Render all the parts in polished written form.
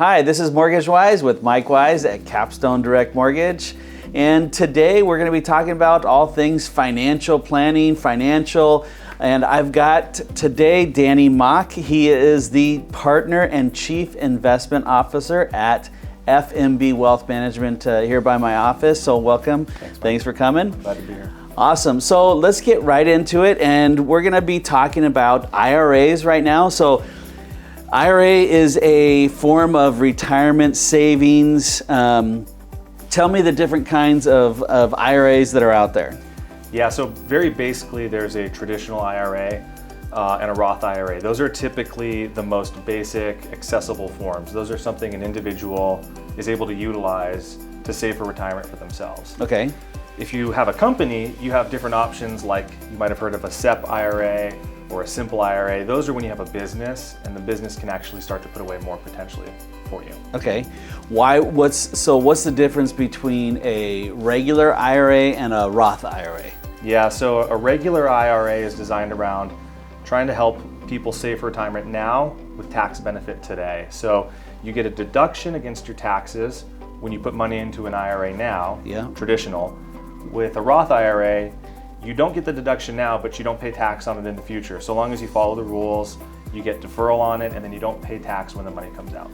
Hi, this is Mortgage Wise with Mike Wise at Capstone Direct Mortgage. And today we're going to be talking about all things financial planning, and I've got today Danny Mock. He is the partner and chief investment officer at FMB Wealth Management here by my office. So welcome. Thanks for coming. Glad to be here. Awesome. So let's get right into it. And we're going to be talking about IRAs right now. So IRA is a form of retirement savings. Tell me the different kinds of IRAs that are out there. Yeah, so very basically there's a traditional IRA and a Roth IRA. Those are typically the most basic, accessible forms. Those are something an individual is able to utilize to save for retirement for themselves. Okay. If you have a company, you have different options, like you might have heard of a SEP IRA or a simple IRA. Those are when you have a business and the business can actually start to put away more potentially for you. Okay. What's the difference between a regular IRA and a Roth IRA? Yeah, so a regular IRA is designed around trying to help people save for retirement now with tax benefit today. So you get a deduction against your taxes when you put money into an IRA now, traditional. With a Roth IRA, you don't get the deduction now, but you don't pay tax on it in the future. So long as you follow the rules, you get deferral on it, and then you don't pay tax when the money comes out.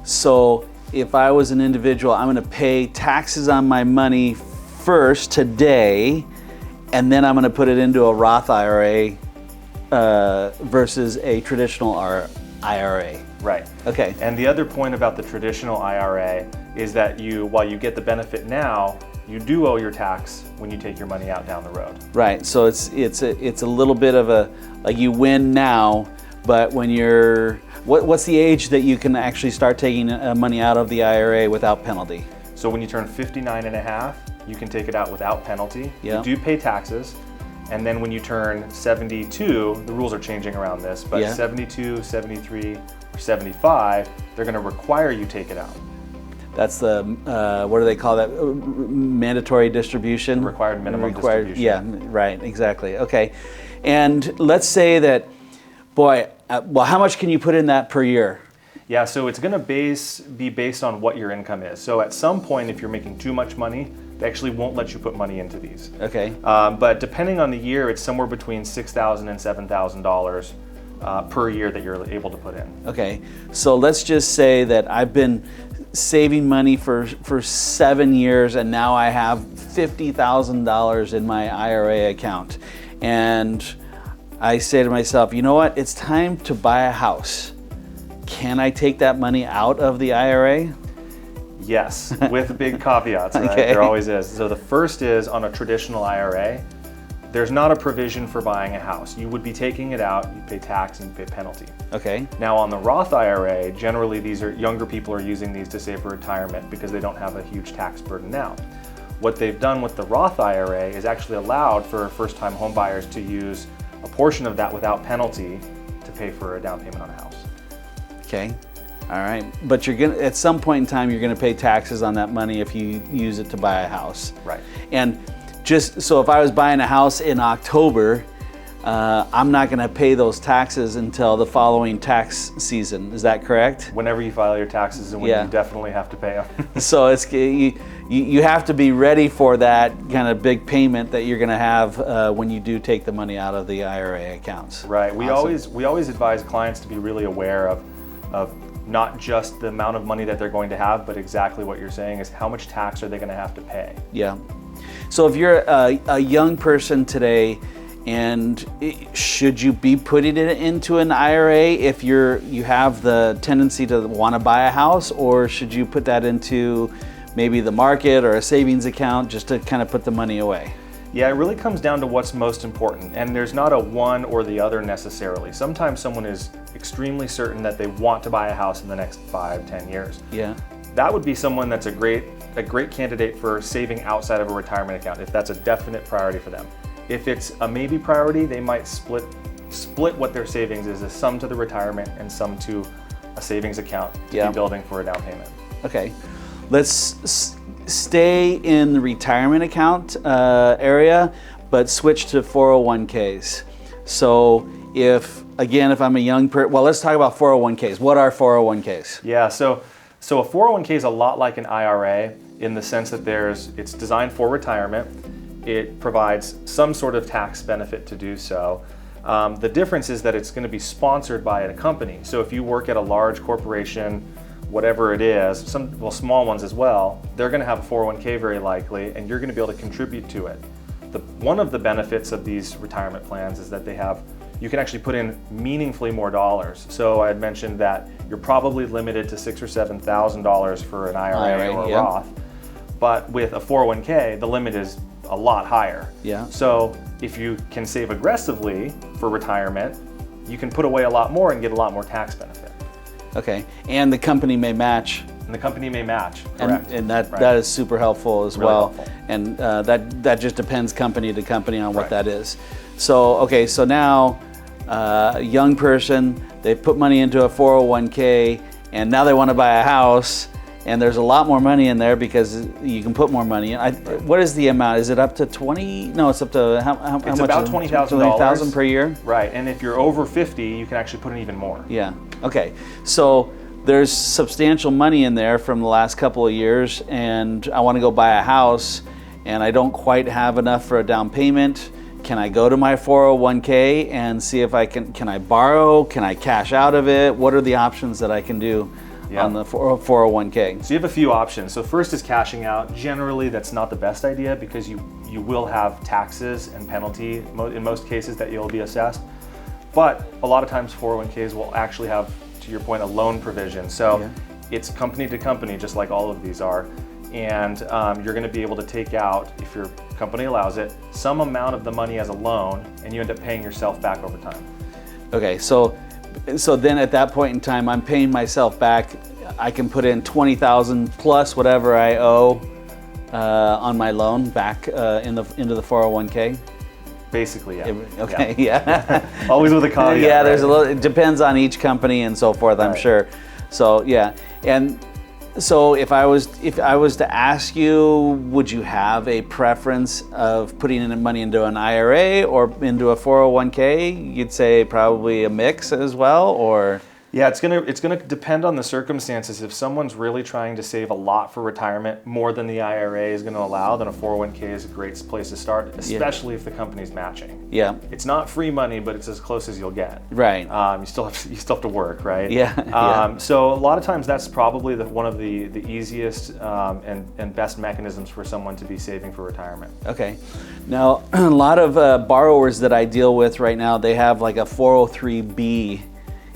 So if I was an individual, I'm going to pay taxes on my money first today, and then I'm going to put it into a Roth IRA versus a traditional IRA. Right. Okay. And the other point about the traditional IRA is that while you get the benefit now, you do owe your tax when you take your money out down the road. Right. So it's a little bit of a, like, you win now, but when you're, what's the age that you can actually start taking money out of the IRA without penalty? So when you turn 59 and a half, you can take it out without penalty. Yeah. You do pay taxes. And then when you turn 72, the rules are changing around this, but 72, 73, or 75, they're going to require you take it out. That's the, what do they call that? Mandatory distribution? Required minimum distribution. Yeah, right, exactly. Okay. And let's say that, boy, well, how much can you put in that per year? Yeah, so it's going to be based on what your income is. So at some point, if you're making too much money, they actually won't let you put money into these. Okay. But depending on the year, it's somewhere between $6,000 and $7,000 per year that you're able to put in. Okay. So let's just say that I've been saving money for 7 years, and now I have $50,000 in my IRA account. And I say to myself, you know what? It's time to buy a house. Can I take that money out of the IRA? Yes, with big caveats, right? Okay. There always is. So the first is on a traditional IRA, there's not a provision for buying a house. You would be taking it out, you pay tax and you pay penalty. Okay. Now on the Roth IRA, generally younger people are using these to save for retirement because they don't have a huge tax burden now. What they've done with the Roth IRA is actually allowed for first-time homebuyers to use a portion of that without penalty to pay for a down payment on a house. Okay. All right. But you're gonna, at some point in time, you're gonna pay taxes on that money if you use it to buy a house. Right. And just so if I was buying a house in October, I'm not gonna pay those taxes until the following tax season. Is that correct? Whenever you file your taxes and when you definitely have to pay them. So it's you have to be ready for that kind of big payment that you're gonna have when you do take the money out of the IRA accounts. Right. We Awesome. always advise clients to be really aware of not just the amount of money that they're going to have, but exactly what you're saying is how much tax are they going to have to pay. Yeah. So if you're a young person today, and should you be putting it into an IRA if you have the tendency to want to buy a house, or should you put that into maybe the market or a savings account just to kind of put the money away? Yeah, it really comes down to what's most important, and there's not a one or the other necessarily. Sometimes someone is extremely certain that they want to buy a house in the next 5-10 years. Yeah. That would be someone that's a great candidate for saving outside of a retirement account if that's a definite priority for them. If it's a maybe priority, they might split what their savings is, some to the retirement and some to a savings account to be building for a down payment. Okay. Let's stay in the retirement account area, but switch to 401ks. So if I'm a young person, well, let's talk about 401ks. What are 401ks? Yeah, so So a 401k is a lot like an IRA in the sense that it's designed for retirement. It provides some sort of tax benefit to do so. The difference is that it's going to be sponsored by a company. So if you work at a large corporation, whatever it is, small ones as well, they're going to have a 401k very likely, and you're going to be able to contribute to it. One of the benefits of these retirement plans is that you can actually put in meaningfully more dollars. So I had mentioned that you're probably limited to $6,000 or $7,000 for an IRA or a Roth, but with a 401k, the limit is a lot higher. Yeah. So if you can save aggressively for retirement, you can put away a lot more and get a lot more tax benefit. Okay, and the company may match. And the company may match, correct. And that is super helpful as well. Helpful. And that just depends company to company on what that is. So, okay, so now a young person, they put money into a 401k, and now they want to buy a house, and there's a lot more money in there because you can put more money in. What is the amount? Is it up to 20? No, it's up to how much? It's about $20,000. $20,000 per year? Right, and if you're over 50, you can actually put in even more. Yeah, okay. So there's substantial money in there from the last couple of years, and I want to go buy a house, and I don't quite have enough for a down payment. Can I go to my 401k and see if can I borrow? Can I cash out of it? What are the options that I can do on the 401k? So you have a few options. So first is cashing out. Generally, that's not the best idea because you will have taxes and penalty in most cases that you'll be assessed. But a lot of times 401ks will actually have, to your point, a loan provision. So it's company to company, just like all of these are. And you're going to be able to take out, if your company allows it, some amount of the money as a loan, and you end up paying yourself back over time. Okay, so then at that point in time, I'm paying myself back. I can put in $20,000 plus whatever I owe on my loan back into the 401k. Basically, yeah. Okay, yeah. Always with a caveat. Yeah, right? there's a little. It depends on each company and so forth. I'm sure. So yeah, and so if I was to ask you, would you have a preference of putting in money into an IRA or into a 401k? You'd say probably a mix as well, or? Yeah, it's gonna depend on the circumstances. If someone's really trying to save a lot for retirement, more than the IRA is going to allow, then a 401k is a great place to start, especially if the company's matching. Yeah. It's not free money, but it's as close as you'll get. Right. You still have to work, right? Yeah. So a lot of times that's probably one of the easiest and best mechanisms for someone to be saving for retirement. Okay. Now, a lot of borrowers that I deal with right now, they have like a 403b.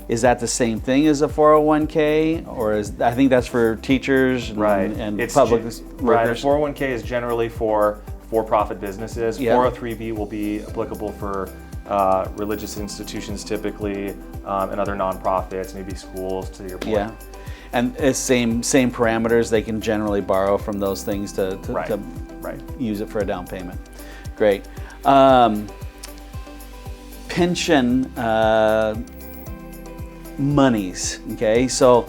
Is that the same thing as a 401k, or I think that's for teachers and public workers? Right. A 401k is generally for-profit businesses. Yeah. 403b will be applicable for religious institutions typically, and other nonprofits, maybe schools, to your point. Yeah. And it's same parameters. They can generally borrow from those things to use it for a down payment. Great. Pension monies. Okay, so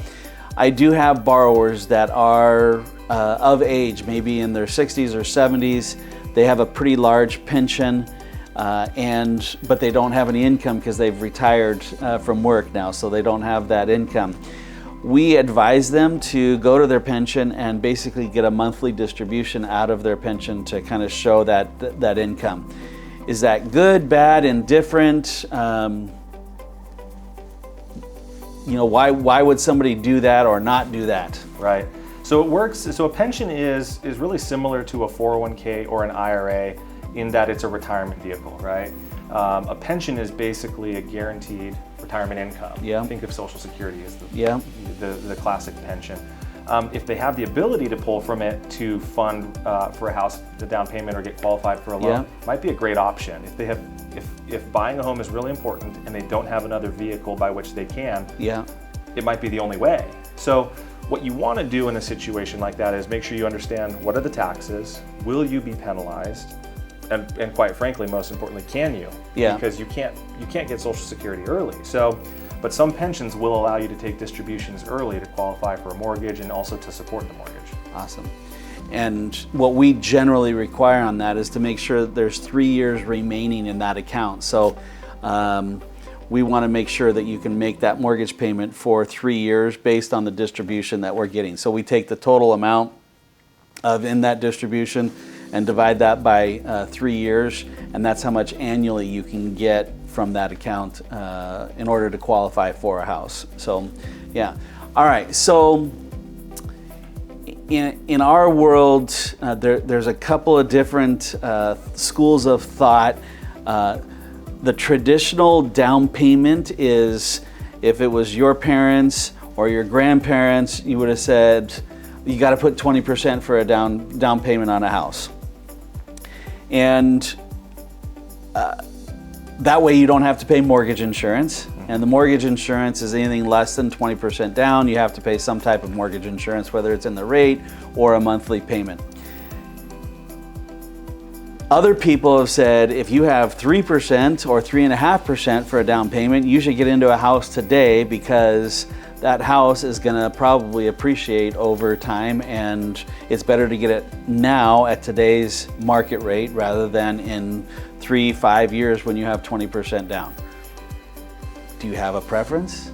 I do have borrowers that are of age, maybe in their 60s or 70s. They have a pretty large pension, but they don't have any income because they've retired from work now, so they don't have that income. We advise them to go to their pension and basically get a monthly distribution out of their pension to kind of show that income. Is that good, bad, indifferent? Why would somebody do that or not do that? Right. So it works. So a pension is really similar to a 401k or an IRA in that it's a retirement vehicle, right? A pension is basically a guaranteed retirement income. Yeah. Think of Social Security as the classic pension. If they have the ability to pull from it to fund for a house, the down payment, or get qualified for a loan, might be a great option. If buying a home is really important and they don't have another vehicle by which they can, it might be the only way. So what you want to do in a situation like that is make sure you understand what are the taxes, will you be penalized, and quite frankly, most importantly, can you? Because you can't get Social Security early. But some pensions will allow you to take distributions early to qualify for a mortgage and also to support the mortgage. Awesome. And what we generally require on that is to make sure that there's 3 years remaining in that account. So we want to make sure that you can make that mortgage payment for 3 years based on the distribution that we're getting. So we take the total amount in that distribution and divide that by 3 years, and that's how much annually you can get from that account in order to qualify for a house. So, yeah. All right. So, in our world, there's a couple of different schools of thought. The traditional down payment is, if it was your parents or your grandparents, you would have said you got to put 20% for a down payment on a house. And that way you don't have to pay mortgage insurance. And the mortgage insurance is anything less than 20% down. You have to pay some type of mortgage insurance, whether it's in the rate or a monthly payment. Other people have said if you have 3% or 3.5% for a down payment, you should get into a house today, because that house is going to probably appreciate over time, and it's better to get it now at today's market rate rather than in 3-5 years when you have 20% down. Do you have a preference?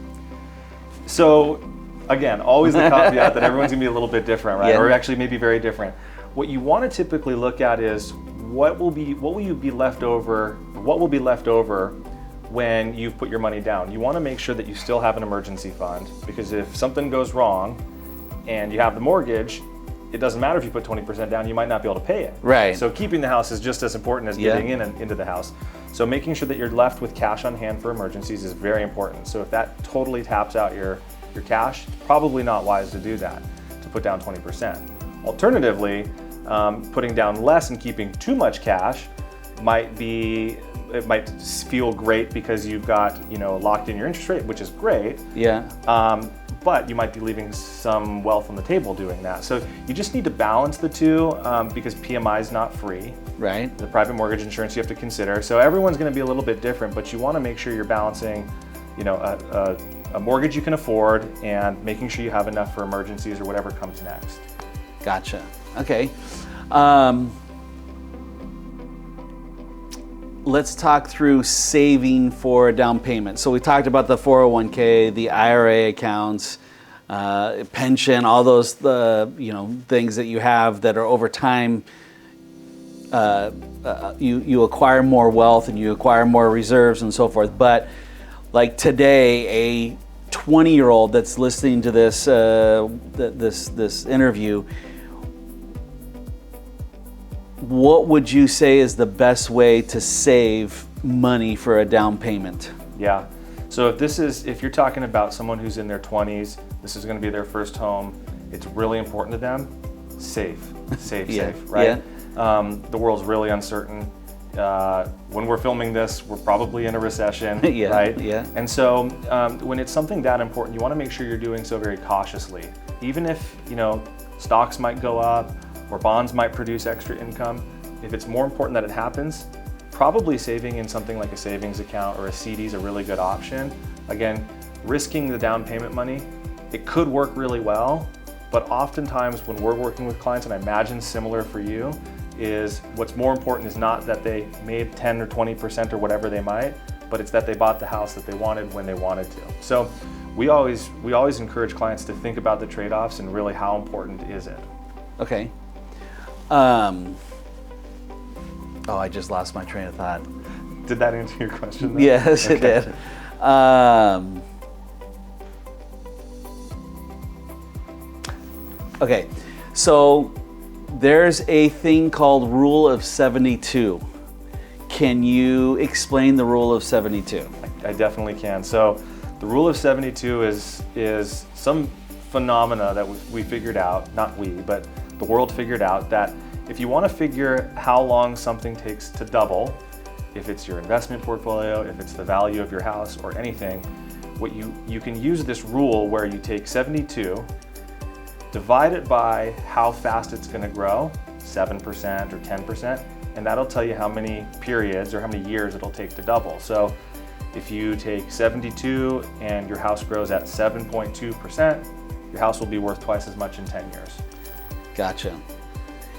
So again, always the caveat that everyone's gonna be a little bit different, right? Yeah. Or actually maybe very different. What you want to typically look at is what will be left over when you've put your money down. You want to make sure that you still have an emergency fund, because if something goes wrong and you have the mortgage, it doesn't matter if you put 20% down, you might not be able to pay it. Right. So keeping the house is just as important as getting into the house. So making sure that you're left with cash on hand for emergencies is very important. So if that totally taps out your cash, it's probably not wise to do that, to put down 20%. Alternatively, putting down less and keeping too much cash might feel great because you've got, locked in your interest rate, which is great. Yeah. But you might be leaving some wealth on the table doing that. So you just need to balance the two, because PMI is not free. Right. The private mortgage insurance you have to consider. So everyone's going to be a little bit different, but you want to make sure you're balancing, a mortgage you can afford and making sure you have enough for emergencies or whatever comes next. Gotcha. Okay. Let's talk through saving for a down payment. So we talked about the 401k, the IRA accounts, pension, all those things that you have that are over time. You acquire more wealth and you acquire more reserves and so forth. But like today, a 20-year-old that's listening to this this interview, what would you say is the best way to save money for a down payment? Yeah. So if you're talking about someone who's in their 20s, this is going to be their first home, it's really important to them, save, right? Yeah. The world's really uncertain. When we're filming this, we're probably in a recession, yeah, right? Yeah. And so when it's something that important, you want to make sure you're doing so very cautiously. Even if, stocks might go up or bonds might produce extra income, if it's more important that it happens, probably saving in something like a savings account or a CD is a really good option. Again, risking the down payment money, it could work really well, but oftentimes when we're working with clients, and I imagine similar for you, is what's more important is not that they made 10 or 20% or whatever they might, but it's that they bought the house that they wanted when they wanted to. So we always encourage clients to think about the trade-offs and really how important is it. Okay. I just lost my train of thought. Did that answer your question though? Yes, it did. Okay, so there's a thing called Rule of 72. Can you explain the Rule of 72? I definitely can. So the Rule of 72 is some phenomena that we figured out, not we, but the world figured out, that if you want to figure how long something takes to double, if it's your investment portfolio, if it's the value of your house or anything, what you can use this rule where you take 72, divide it by how fast it's going to grow, 7% or 10%, and that'll tell you how many periods or how many years it'll take to double. So if you take 72 and your house grows at 7.2%, your house will be worth twice as much in 10 years. Gotcha.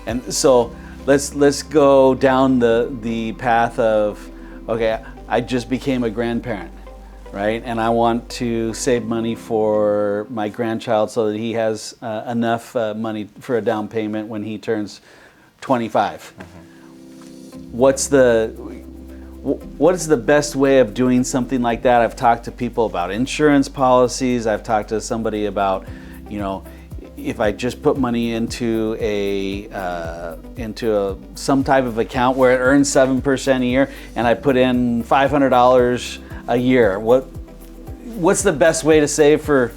And so let's go down the path of, okay, I just became a grandparent. right? And I want to save money for my grandchild so that he has enough money for a down payment when he turns 25. What is the best way of doing something like that? I've talked to people about insurance policies. I've talked to somebody about, if I just put money into some type of account where it earns 7% a year, and I put in $500 a year. What's the best way to save for?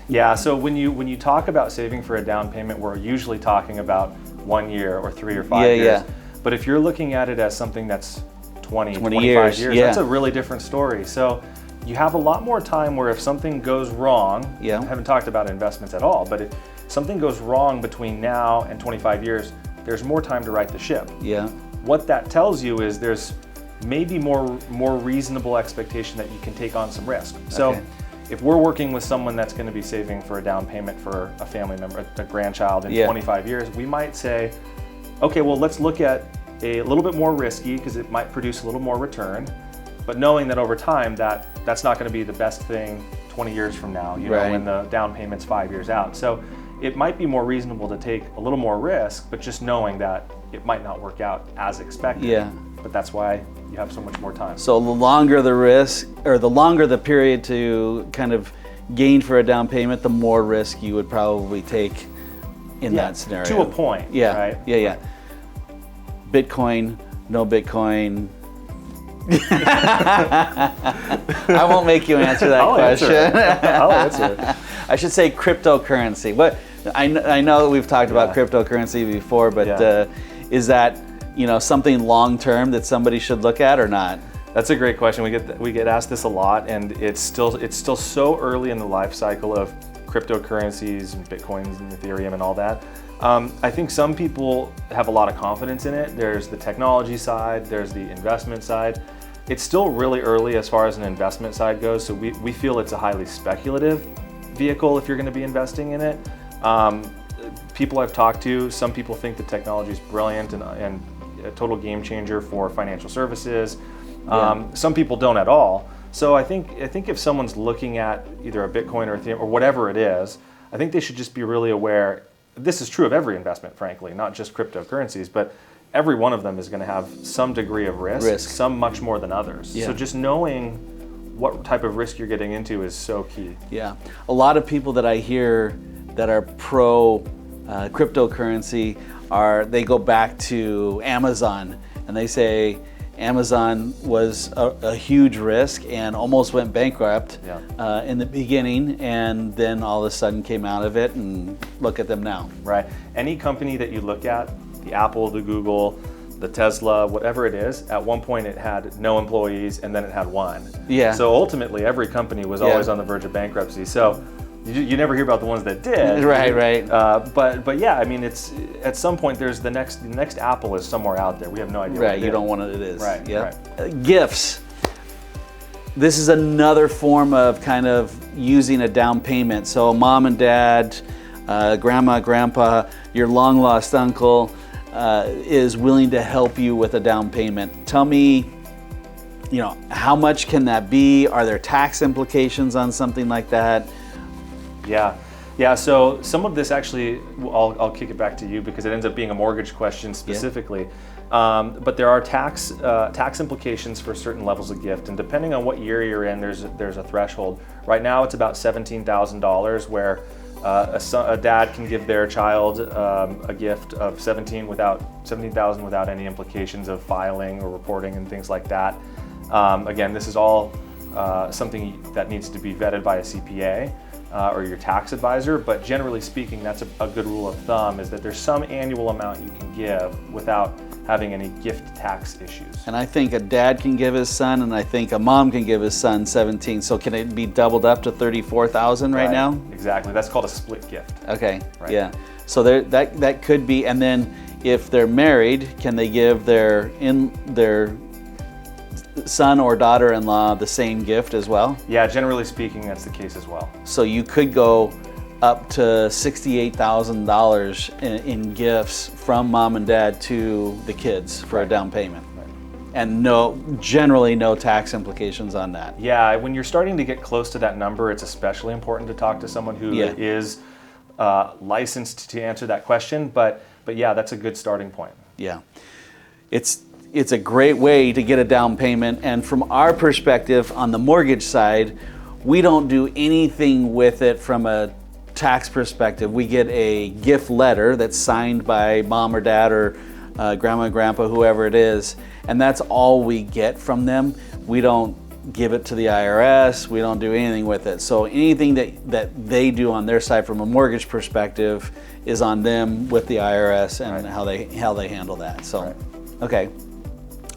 Yeah. So when you talk about saving for a down payment, we're usually talking about 1 year or 3 or 5 years. Yeah. But if you're looking at it as something that's 20 25 years, that's a really different story. So you have a lot more time where if something goes wrong, I haven't talked about investments at all, but if something goes wrong between now and 25 years, there's more time to right the ship. What that tells you is there's maybe more reasonable expectation that you can take on some risk. So if we're working with someone that's going to be saving for a down payment for a family member, a grandchild in 25 years, we might say, okay, well, let's look at a little bit more risky because it might produce a little more return, but knowing that over time that's not going to be the best thing 20 years from now, when the down payment's 5 years out. So it might be more reasonable to take a little more risk, but just knowing that it might not work out as expected. But that's why you have so much more time. So the longer the risk, or the longer the period to kind of gain for a down payment, the more risk you would probably take in that scenario. To a point, right? Yeah. Bitcoin, no Bitcoin. I won't make you answer that question. I'll answer it. I should say cryptocurrency. But I know that we've talked about cryptocurrency before, but is that something long term that somebody should look at or not? That's a great question. We get asked this a lot, and it's still so early in the life cycle of cryptocurrencies and Bitcoins and Ethereum and all that. I think some people have a lot of confidence in it. There's the technology side, there's the investment side. It's still really early as far as an investment side goes, so we feel it's a highly speculative vehicle if you're going to be investing in it. People I've talked to, some people think the technology is brilliant and a total game changer for financial services. Some people don't at all. So I think if someone's looking at either a Bitcoin or Ethereum or whatever it is, I think they should just be really aware. This is true of every investment, frankly, not just cryptocurrencies, but every one of them is going to have some degree of risk, some much more than others. So just knowing what type of risk you're getting into is so key. A lot of people that I hear that are pro cryptocurrency they go back to Amazon, and they say Amazon was a huge risk and almost went bankrupt in the beginning, and then all of a sudden came out of it, and look at them now. Right. Any company that you look at, the Apple, the Google, the Tesla, whatever it is, at one point it had no employees and then it had one. So ultimately every company was always on the verge of bankruptcy. So you never hear about the ones that did. Right. But yeah, I mean, it's at some point there's the next Apple is somewhere out there. We have no idea. Right, you don't want it is. Right. Gifts. This is another form of kind of using a down payment. So mom and dad, grandma, grandpa, your long lost uncle is willing to help you with a down payment. Tell me, how much can that be? Are there tax implications on something like that? Yeah. So some of this actually, I'll kick it back to you because it ends up being a mortgage question specifically. But there are tax implications for certain levels of gift, and depending on what year you're in, there's a threshold. Right now, it's about $17,000, where a dad can give their child a gift of $17,000 without any implications of filing or reporting and things like that. Again, this is all something that needs to be vetted by a CPA. Or your tax advisor, but generally speaking, that's a good rule of thumb, is that there's some annual amount you can give without having any gift tax issues. And I think a dad can give his son, and I think a mom can give his son 17. So can it be doubled up to 34,000 right now? Exactly. That's called a split gift. Okay. Right. Yeah. So that could be, and then if they're married, can they give their son or daughter-in-law the same gift as well? Yeah, generally speaking, that's the case as well. So you could go up to $68,000 in gifts from mom and dad to the kids for a down payment. and generally no tax implications on that. Yeah, when you're starting to get close to that number, it's especially important to talk to someone who is licensed to answer that question. But yeah, that's a good starting point. Yeah, it's a great way to get a down payment. And from our perspective on the mortgage side, we don't do anything with it from a tax perspective. We get a gift letter that's signed by mom or dad or grandma and grandpa, whoever it is, and that's all we get from them. We don't give it to the IRS. We don't do anything with it. So anything that they do on their side from a mortgage perspective is on them with the IRS and how they handle that. So, okay.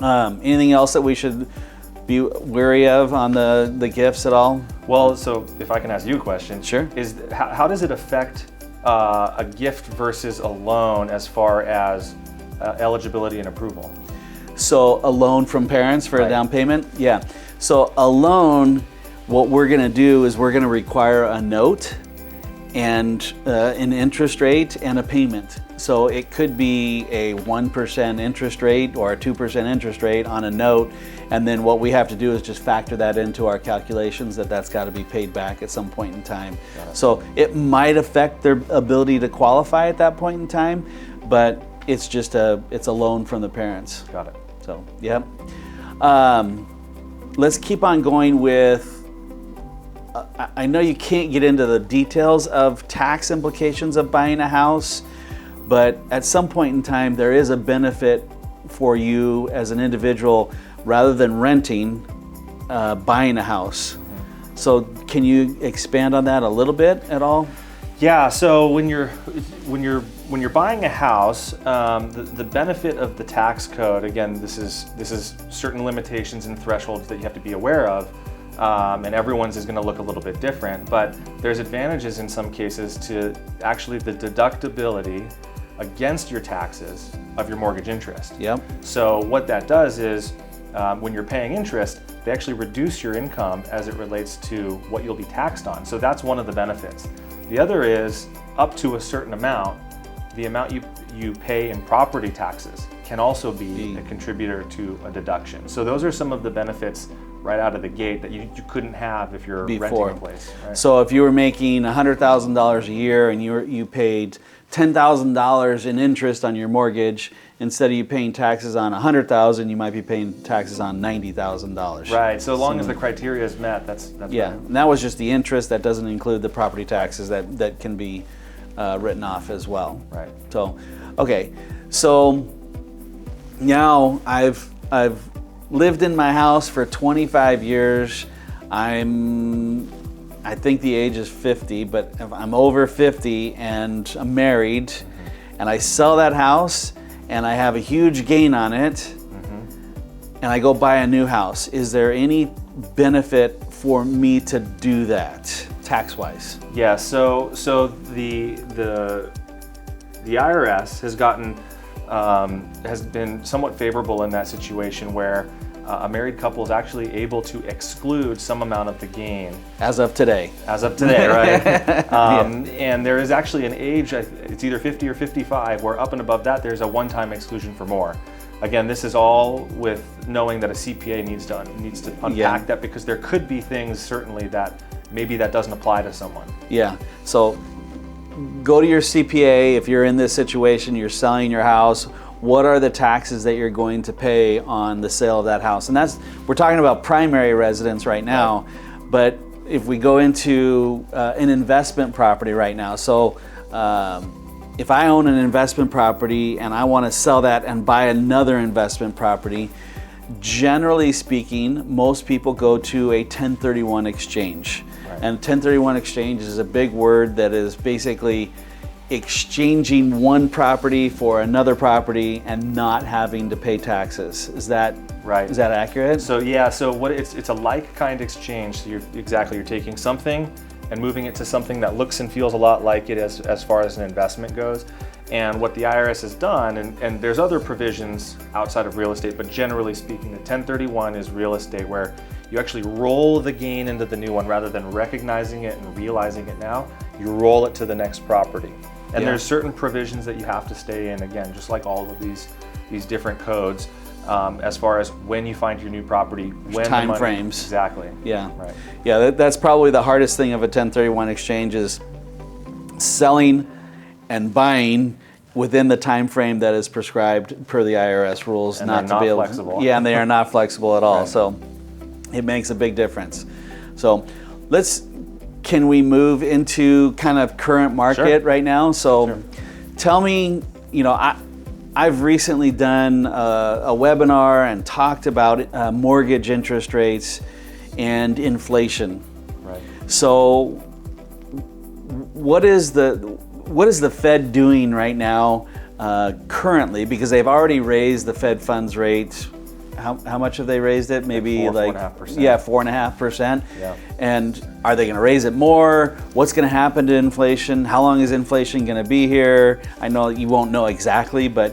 Anything else that we should be wary of on the gifts at all? Well, so if I can ask you a question. Sure. Is how does it affect a gift versus a loan as far as eligibility and approval? So a loan from parents for a down payment? Yeah. So a loan, what we're gonna do is we're gonna require a note and an interest rate and a payment. So it could be a 1% interest rate or a 2% interest rate on a note, and then what we have to do is just factor that into our calculations that's got to be paid back at some point in time. So it might affect their ability to qualify at that point in time, but it's just it's a loan from the parents. Got it. So, yep. Let's keep on going with, I know you can't get into the details of tax implications of buying a house, but at some point in time, there is a benefit for you as an individual, rather than renting, buying a house. So can you expand on that a little bit at all? Yeah, so when you're buying a house, the benefit of the tax code, again, this is certain limitations and thresholds that you have to be aware of, and everyone's is going to look a little bit different, but there's advantages in some cases to actually the deductibility against your taxes of your mortgage interest. Yep. So what that does is when you're paying interest, they actually reduce your income as it relates to what you'll be taxed on. So that's one of the benefits. The other is up to a certain amount, the amount you pay in property taxes can also be a contributor to a deduction. So those are some of the benefits right out of the gate that you couldn't have if you're renting a place. Right? So if you were making $100,000 a year and you paid $10,000 in interest on your mortgage, instead of you paying taxes on $100,000, you might be paying taxes on $90,000. Right. So long as the criteria is met, that's yeah. right. And that was just the interest. That doesn't include the property taxes that can be written off as well. Right. So, okay. So now I've lived in my house for 25 years. I think the age is 50, but if I'm over 50 and I'm married, and I sell that house and I have a huge gain on it, and I go buy a new house, is there any benefit for me to do that tax-wise? Yeah. So the IRS has been somewhat favorable in that situation where a married couple is actually able to exclude some amount of the gain. As of today. Right? And there is actually an age, it's either 50 or 55, where up and above that, there's a one-time exclusion for more. Again, this is all with knowing that a CPA needs to unpack that, because there could be things certainly that maybe that doesn't apply to someone. Yeah, so go to your CPA if you're in this situation, you're selling your house. What are the taxes that you're going to pay on the sale of that house? And we're talking about primary residence right now, but if we go into an investment property right now, so if I own an investment property and I want to sell that and buy another investment property, generally speaking, most people go to a 1031 exchange. Right. And 1031 exchange is a big word that is basically exchanging one property for another property and not having to pay taxes. Is that right? Is that accurate? So yeah, so what it's a like kind exchange. So you're taking something and moving it to something that looks and feels a lot like it as far as an investment goes. And what the IRS has done, and there's other provisions outside of real estate, but generally speaking, the 1031 is real estate, where you actually roll the gain into the new one rather than recognizing it and realizing it now. You roll it to the next property. And there's certain provisions that you have to stay in, again, just like all of these different codes. as far as when you find your new property, when time the money, frames. Exactly. Yeah. Right. Yeah, that's probably the hardest thing of a 1031 exchange is selling and buying within the time frame that is prescribed per the IRS rules. And not be able, flexible. Yeah, and they are not flexible at all. Right. So it makes a big difference. So can we move into kind of current market right now? So tell me, I've recently done a webinar and talked about mortgage interest rates and inflation. Right. So what is the Fed doing right now currently? Because they've already raised the Fed funds rate. How much have they raised it? Maybe 4.5%. Yeah, 4.5%. Yeah. And are they going to raise it more? What's going to happen to inflation? How long is inflation going to be here? I know you won't know exactly, but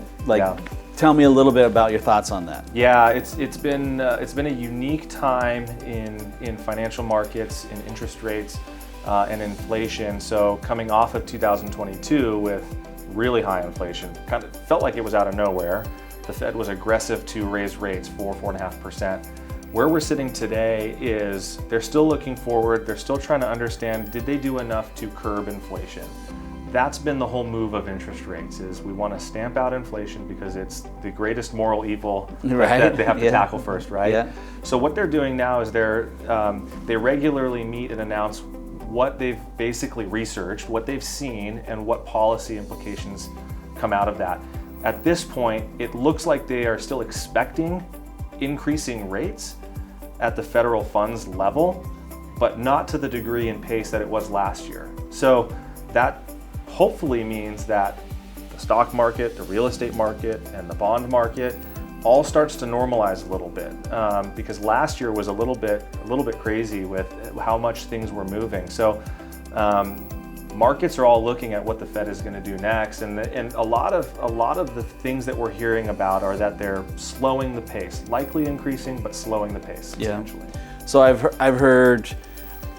tell me a little bit about your thoughts on that. Yeah, it's been a unique time in financial markets, in interest rates, and inflation. So coming off of 2022 with really high inflation, kind of felt like it was out of nowhere. The Fed was aggressive to raise rates 4.5%. Where we're sitting today is they're still looking forward. They're still trying to understand, did they do enough to curb inflation? That's been the whole move of interest rates, is we want to stamp out inflation because it's the greatest moral evil that they have to tackle first, right? Yeah. So what they're doing now is they regularly meet and announce what they've basically researched, what they've seen, and what policy implications come out of that. At this point, it looks like they are still expecting increasing rates at the federal funds level, but not to the degree and pace that it was last year. So that hopefully means that the stock market, the real estate market, and the bond market all starts to normalize a little bit, because last year was a little bit crazy with how much things were moving. So markets are all looking at what the Fed is going to do next, and a lot of the things that we're hearing about are that they're slowing the pace, likely increasing, but slowing the pace essentially. So I've heard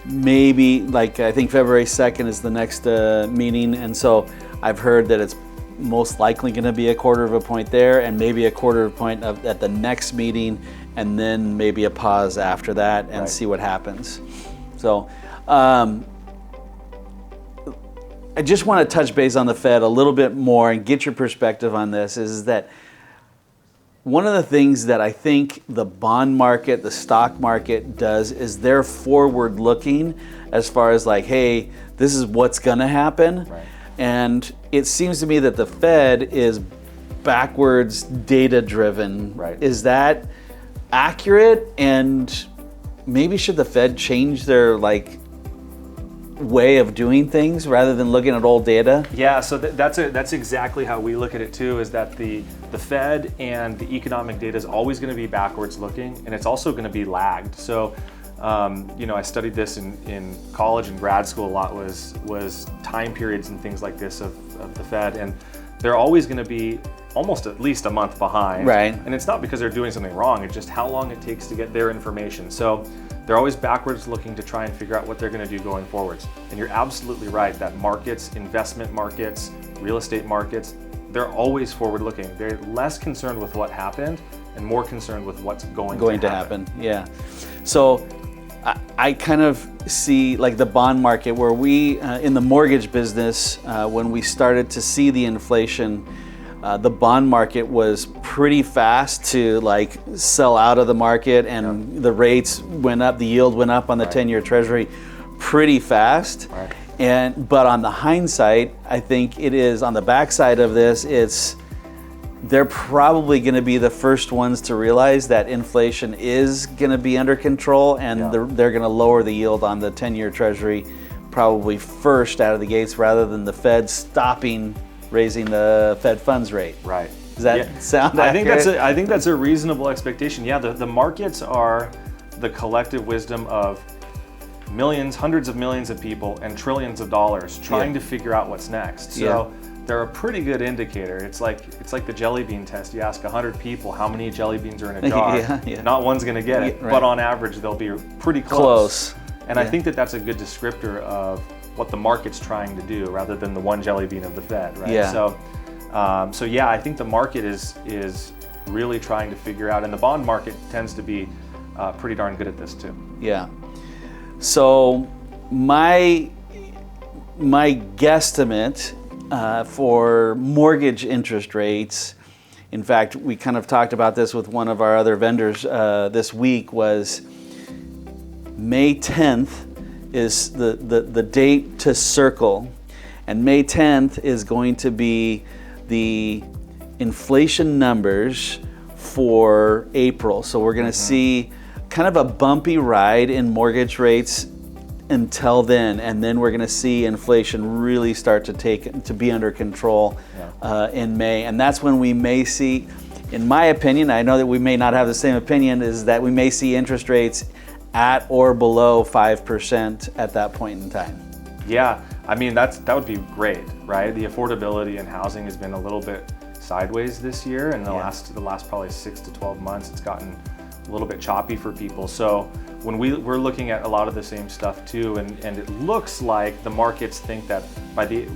maybe I think February 2nd is the next meeting, and so I've heard that it's most likely going to be a 1/4 point there, and maybe a 1/4 point at the next meeting, and then maybe a pause after that, and see what happens. So. I just want to touch base on the Fed a little bit more and get your perspective on this, is that one of the things that I think the bond market, the stock market does is they're forward looking as far as hey, this is what's going to happen. Right. And it seems to me that the Fed is backwards data driven. Right. Is that accurate? And maybe should the Fed change their way of doing things rather than looking at old data? Yeah, so that's exactly how we look at it too, is that the Fed and the economic data is always going to be backwards looking, and it's also going to be lagged. So I studied this in college and grad school a lot, was time periods and things like this of the Fed, and they're always going to be almost at least a month behind. Right. And it's not because they're doing something wrong, it's just how long it takes to get their information. So they're always backwards looking to try and figure out what they're going to do going forwards. And you're absolutely right that markets, investment markets, real estate markets, they're always forward looking. They're less concerned with what happened and more concerned with what's going to happen. Yeah. So I kind of see the bond market, where we in the mortgage business, when we started to see the inflation, the bond market was pretty fast to sell out of the market, and the rates went up, the yield went up on the 10-year Treasury pretty fast. Right. But on the hindsight, I think it is on the backside of this, they're probably going to be the first ones to realize that inflation is going to be under control, and they're going to lower the yield on the 10-year Treasury probably first out of the gates, rather than the Fed stopping raising the Fed funds rate. Right. Does that sound accurate? I think that's a reasonable expectation. Yeah, the markets are the collective wisdom of millions, hundreds of millions of people and trillions of dollars trying to figure out what's next. So they're a pretty good indicator. It's like the jelly bean test. You ask 100 people how many jelly beans are in a jar. Not one's going to get it, but on average they'll be pretty close. And I think that's a good descriptor of what the market's trying to do, rather than the one jelly bean of the Fed, right? Yeah. So I think the market is really trying to figure out, and the bond market tends to be pretty darn good at this too. Yeah. So my guesstimate for mortgage interest rates, in fact, we kind of talked about this with one of our other vendors this week, was May 10th is the date to circle. And May 10th is going to be the inflation numbers for April. So we're going to see kind of a bumpy ride in mortgage rates until then, and then we're going to see inflation really start to be under control in May, and that's when we may see, in my opinion, I know that we may not have the same opinion, is that we may see interest rates at or below 5% at that point in time. Yeah, I mean that would be great, right? The affordability in housing has been a little bit sideways this year, and the last probably 6 to 12 months, it's gotten a little bit choppy for people. So when we're looking at a lot of the same stuff too, and it looks like the markets think that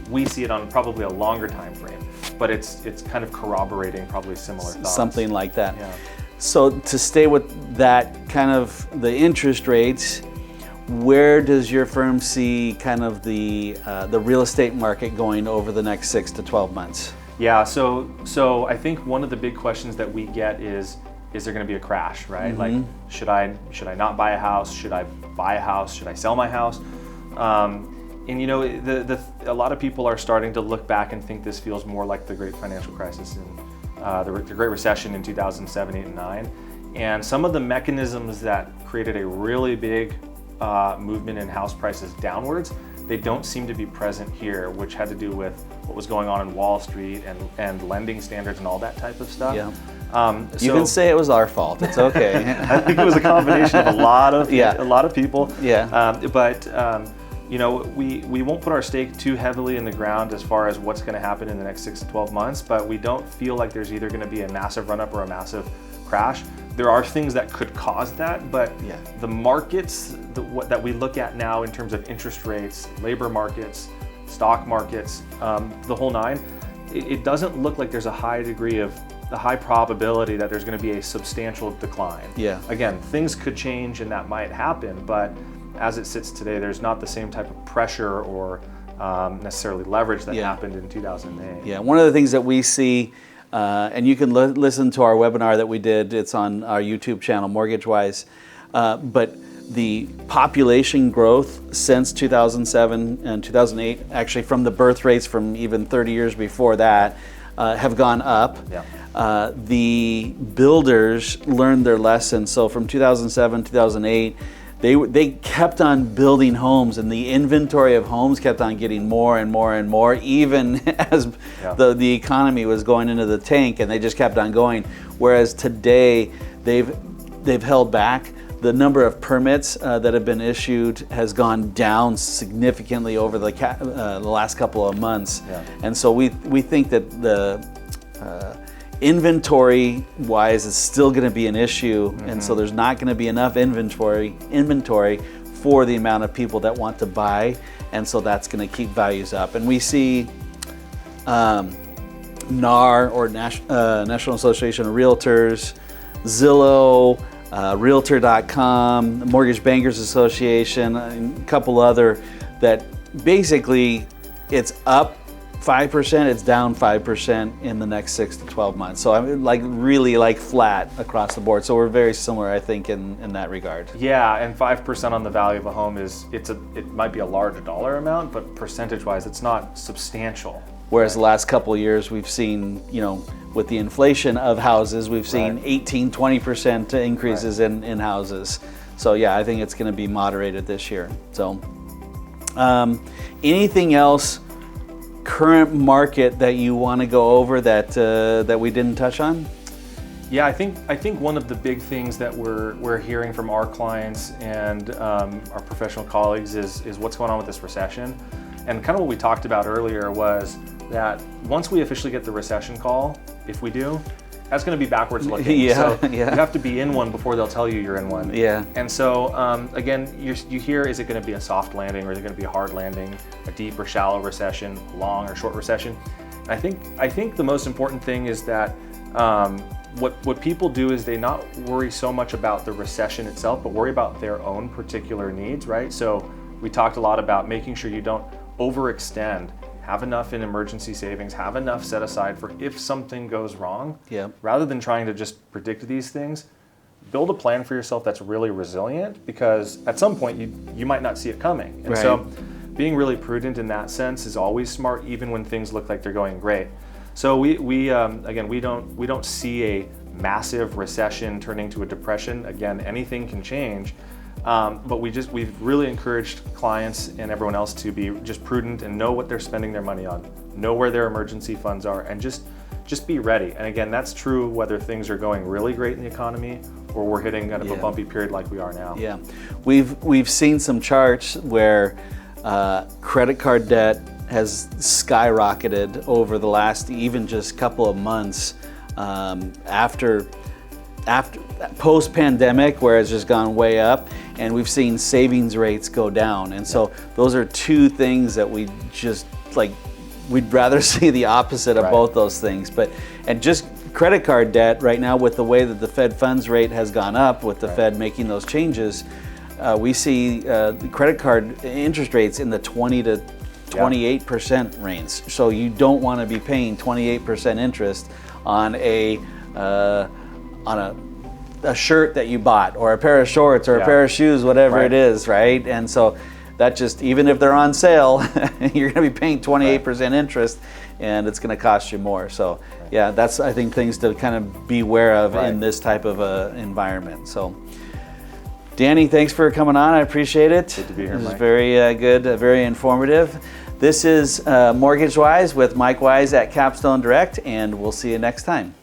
we see it on probably a longer time frame, but it's kind of corroborating probably similar thoughts. Something like that. Yeah. So to stay with that kind of the interest rates, where does your firm see kind of the real estate market going over the next 6 to 12 months? Yeah, so I think one of the big questions that we get is there going to be a crash, right? Like, should I not buy a house? Should I buy a house? Should I sell my house? And you know, a lot of people are starting to look back and think this feels more like the Great Financial Crisis and the Great Recession in 2007, 8, and 9. And some of the mechanisms that created a really big movement in house prices downwards, they don't seem to be present here, which had to do with what was going on in Wall Street and lending standards and all that type of stuff. Yeah. You can say it was our fault. It's okay. I think it was a combination of a lot of people. Yeah. But you know, we won't put our stake too heavily in the ground as far as what's going to happen in the next 6 to 12 months. But we don't feel like there's either going to be a massive run up or a massive crash. There are things that could cause that, but the markets that we look at now in terms of interest rates, labor markets, stock markets, the whole nine, it doesn't look like there's a high probability that there's going to be a substantial decline. Yeah. Again, things could change and that might happen, but as it sits today, there's not the same type of pressure or necessarily leverage that happened in 2008. Yeah, one of the things that we see, and you can listen to our webinar that we did, it's on our YouTube channel, MortgageWise, but the population growth since 2007 and 2008, actually from the birth rates from even 30 years before that, have gone up. Yeah. The builders learned their lesson. So from 2007, 2008, they kept on building homes, and the inventory of homes kept on getting more and more and more, even as the economy was going into the tank, and they just kept on going. Whereas today, they've held back. The number of permits that have been issued has gone down significantly over the last couple of months. Yeah. And so we think that the inventory wise is still going to be an issue, and so there's not going to be enough inventory for the amount of people that want to buy, and so that's going to keep values up. And we see NAR, or National Association of Realtors, Zillow, realtor.com, Mortgage Bankers Association, and a couple other, that basically it's up 5%, it's down 5% in the next 6 to 12 months. So I'm really flat across the board. So we're very similar, I think, in that regard. Yeah, and 5% on the value of a home it might be a large dollar amount, but percentage-wise, it's not substantial. Whereas the last couple of years, we've seen, with the inflation of houses, we've seen 18, 20% increases in houses. So yeah, I think it's going to be moderated this year. So anything else current market that you want to go over that we didn't touch on? Yeah, I think one of the big things that we're hearing from our clients and our professional colleagues is what's going on with this recession. And kind of what we talked about earlier was that once we officially get the recession call, if we do, that's going to be backwards looking. So you have to be in one before they'll tell you you're in one. Yeah. And so again, you hear, is it going to be a soft landing, or is it going to be a hard landing, a deep or shallow recession, long or short recession? And I think the most important thing is that what people do is they not worry so much about the recession itself, but worry about their own particular needs, right? So we talked a lot about making sure you don't overextend, have enough in emergency savings, have enough set aside for if something goes wrong. Yeah. Rather than trying to just predict these things, build a plan for yourself that's really resilient, because at some point you might not see it coming. And right. so being really prudent in that sense is always smart, even when things look like they're going great. So we don't see a massive recession turning to a depression. Again, anything can change, but we've really encouraged clients and everyone else to be just prudent and know what they're spending their money on, know where their emergency funds are, and just be ready. And again, that's true whether things are going really great in the economy or we're hitting kind of a bumpy period like we are now. Yeah, we've seen some charts where credit card debt has skyrocketed over the last even just couple of months after post-pandemic, where it's just gone way up, and we've seen savings rates go down. And so those are two things that we just we'd rather see the opposite of right. both those things. And just credit card debt right now, with the way that the Fed funds rate has gone up, with the right. Fed making those changes, we see the credit card interest rates in the 20 to 28% range. So you don't want to be paying 28% interest on a shirt that you bought, or a pair of shorts, or a pair of shoes, whatever right. it is, right? And so that just, even if they're on sale, you're going to be paying 28% right. interest, and it's going to cost you more. So right. yeah, that's, I think, things to kind of be aware of right. in this type of environment. So Danny, thanks for coming on. I appreciate it. Good to be here, This Mike. is very good, very informative. This is Mortgage Wise with Mike Wise at Capstone Direct, and we'll see you next time.